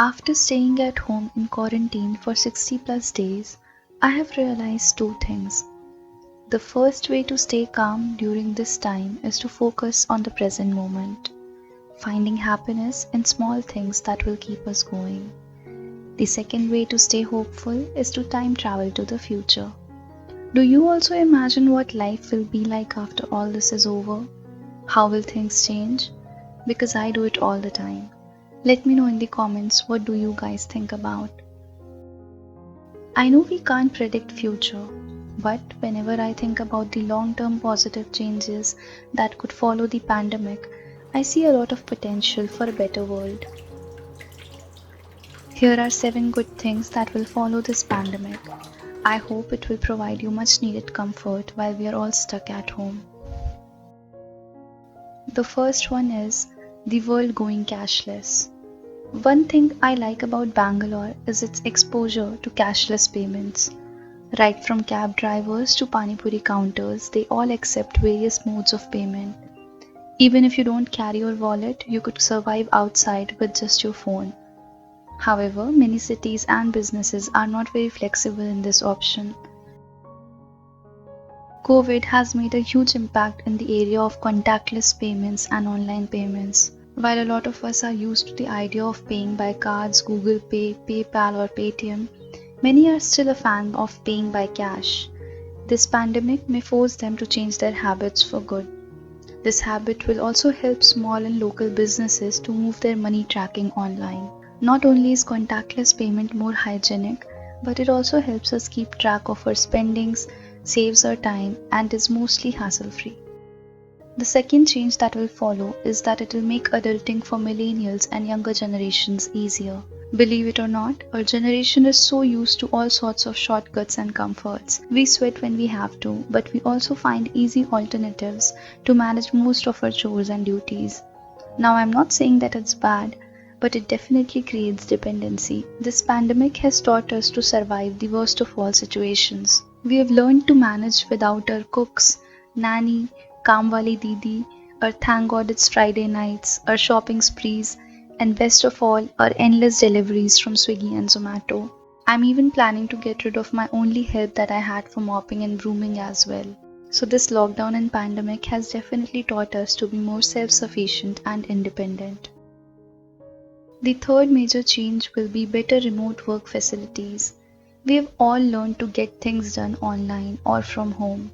After staying at home in quarantine for 60 plus days, I have realized two things. The first way to stay calm during this time is to focus on the present moment, finding happiness in small things that will keep us going. The second way to stay hopeful is to time travel to the future. Do you also imagine what life will be like after all this is over? How will things change? Because I do it all the time. Let me know in the comments what do you guys think about. I know we can't predict future, but whenever I think about the long-term positive changes that could follow the pandemic, I see a lot of potential for a better world. Here are 7 good things that will follow this pandemic. I hope it will provide you much needed comfort while we are all stuck at home. The first one is the world going cashless. One thing I like about Bangalore is its exposure to cashless payments. Right from cab drivers to pani puri counters, they all accept various modes of payment. Even if you don't carry your wallet, you could survive outside with just your phone. However, many cities and businesses are not very flexible in this option. COVID has made a huge impact in the area of contactless payments and online payments. While a lot of us are used to the idea of paying by cards, Google Pay, PayPal or Paytm, many are still a fan of paying by cash. This pandemic may force them to change their habits for good. This habit will also help small and local businesses to move their money tracking online. Not only is contactless payment more hygienic, but it also helps us keep track of our spendings, saves our time, and is mostly hassle-free. The second change that will follow is that it will make adulting for millennials and younger generations easier. Believe it or not, our generation is so used to all sorts of shortcuts and comforts. We sweat when we have to, but we also find easy alternatives to manage most of our chores and duties. Now, I'm not saying that it's bad, but it definitely creates dependency. This pandemic has taught us to survive the worst of all situations. We have learned to manage without our cooks, nanny, Kaam wali Didi, or thank God it's Friday nights, or shopping sprees, and best of all, our endless deliveries from Swiggy and Zomato. I'm even planning to get rid of my only help that I had for mopping and brooming as well. So this lockdown and pandemic has definitely taught us to be more self-sufficient and independent. The third major change will be better remote work facilities. We have all learned to get things done online or from home.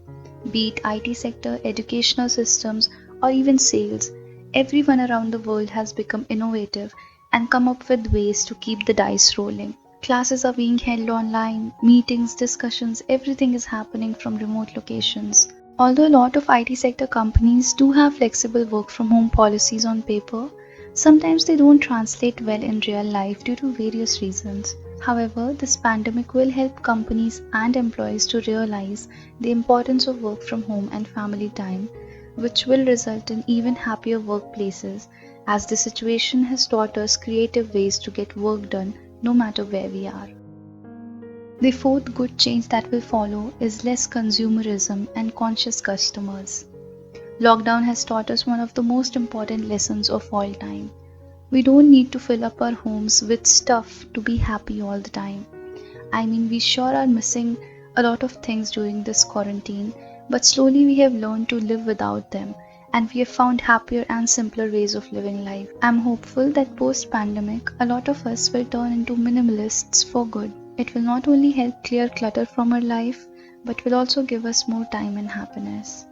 Be it IT sector, educational systems, or even sales, everyone around the world has become innovative and come up with ways to keep the dice rolling. Classes are being held online, meetings, discussions, everything is happening from remote locations. Although a lot of IT sector companies do have flexible work from home policies on paper, sometimes they don't translate well in real life due to various reasons. However, this pandemic will help companies and employees to realize the importance of work from home and family time, which will result in even happier workplaces, as the situation has taught us creative ways to get work done no matter where we are. The fourth good change that will follow is less consumerism and conscious customers. Lockdown has taught us one of the most important lessons of all time. We don't need to fill up our homes with stuff to be happy all the time. I mean, we sure are missing a lot of things during this quarantine, but slowly we have learned to live without them, and we have found happier and simpler ways of living life. I'm hopeful that post-pandemic, a lot of us will turn into minimalists for good. It will not only help clear clutter from our life, but will also give us more time and happiness.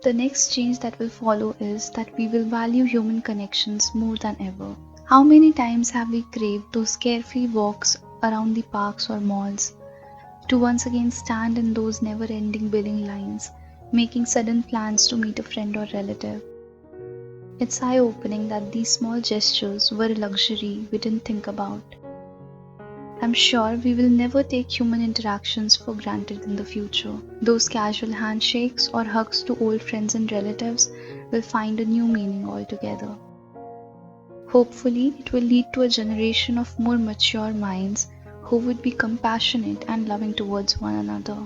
The next change that will follow is that we will value human connections more than ever. How many times have we craved those carefree walks around the parks or malls, to once again stand in those never-ending billing lines, making sudden plans to meet a friend or relative? It's eye-opening that these small gestures were a luxury we didn't think about. I'm sure we will never take human interactions for granted in the future. Those casual handshakes or hugs to old friends and relatives will find a new meaning altogether. Hopefully, it will lead to a generation of more mature minds who would be compassionate and loving towards one another.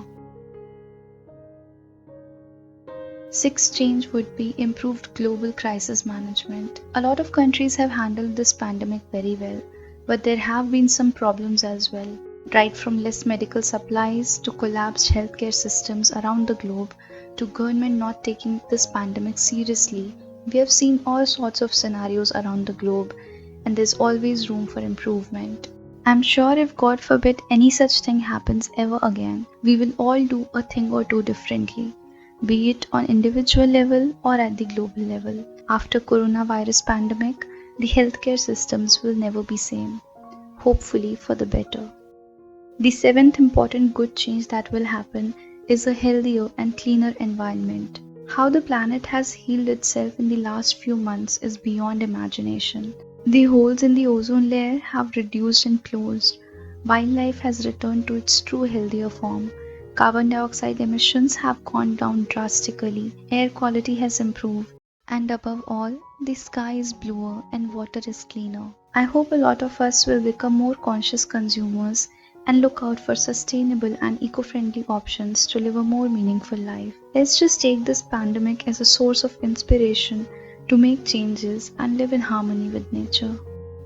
Sixth change would be improved global crisis management. A lot of countries have handled this pandemic very well, but there have been some problems as well. Right from less medical supplies to collapsed healthcare systems around the globe to government not taking this pandemic seriously, we have seen all sorts of scenarios around the globe, and there's always room for improvement. I'm sure if God forbid any such thing happens ever again, we will all do a thing or two differently, be it on individual level or at the global level. After coronavirus pandemic, the healthcare systems will never be same, hopefully for the better. The seventh important good change that will happen is a healthier and cleaner environment. How the planet has healed itself in the last few months is beyond imagination. The holes in the ozone layer have reduced and closed. Wildlife has returned to its true healthier form. Carbon dioxide emissions have gone down drastically. Air quality has improved. And above all, the sky is bluer and water is cleaner. I hope a lot of us will become more conscious consumers and look out for sustainable and eco-friendly options to live a more meaningful life. Let's just take this pandemic as a source of inspiration to make changes and live in harmony with nature.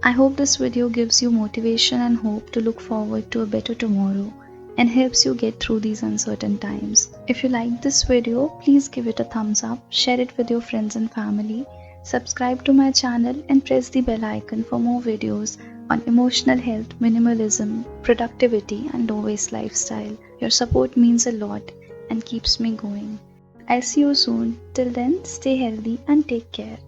I hope this video gives you motivation and hope to look forward to a better tomorrow and helps you get through these uncertain times. If you liked this video, please give it a thumbs up, share it with your friends and family, subscribe to my channel and press the bell icon for more videos on emotional health, minimalism, productivity and low-waste lifestyle. Your support means a lot and keeps me going. I'll see you soon. Till then, stay healthy and take care.